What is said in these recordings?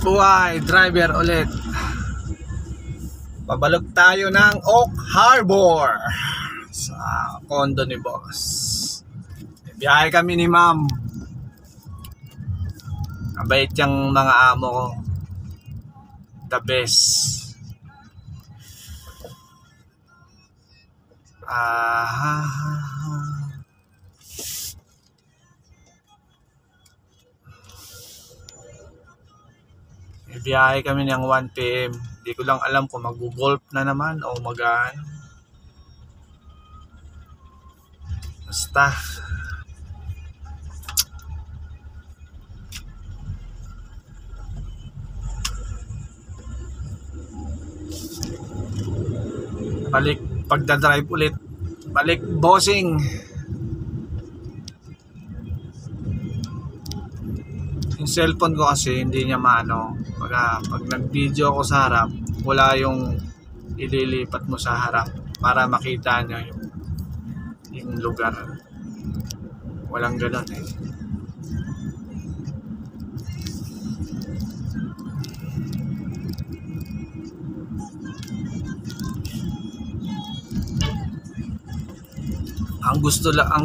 Buhay driver ulit. Pabalog tayo ng Oak Harbor sa condo ni boss. Biyahe kami ni ma'am. Mabait yung mga amo ko. The best. Biyahe kami ng 1 PM. Hindi ko lang alam kung mag-golf na naman o mag-ano. Basta. Balik pagdadrive ulit. Balik bossing. Yung cellphone ko kasi hindi niya maano. Pag nag-video ako sa harap, wala yung ililipat mo sa harap para makita nyo yung lugar. Walang ganun eh. Ang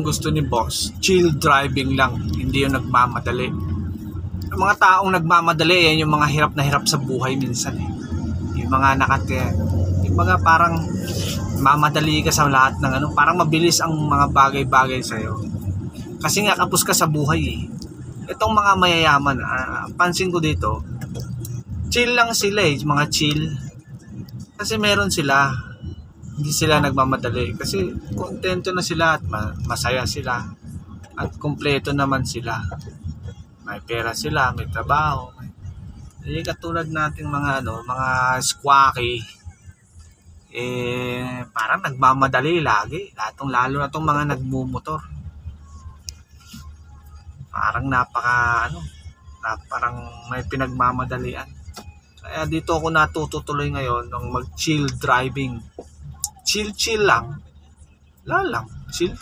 gusto ni boss, chill driving lang, hindi yung nagmamadali. Yung mga taong nagmamadali, yan yung mga hirap na hirap sa buhay minsan eh. Yung mga yung mga parang mamadali ka sa lahat ng ano, parang mabilis ang mga bagay-bagay sa'yo. Kasi nga kapos ka sa buhay eh. Itong mga mayayaman, pansin ko dito, chill lang sila eh, mga chill. Kasi meron sila, hindi sila nagmamadali. Kasi kontento na sila at masaya sila. At kumpleto naman sila. May pera sila, may trabaho. Hindi katulad nating mga mga squawky. Parang nagmamadali lagi. Lalo na tong mga nagmumotor. Parang parang may pinagmamadalian. Kaya dito ako natututuloy ngayon ng mag-chill driving. Chill lang. Wala lang. Chill.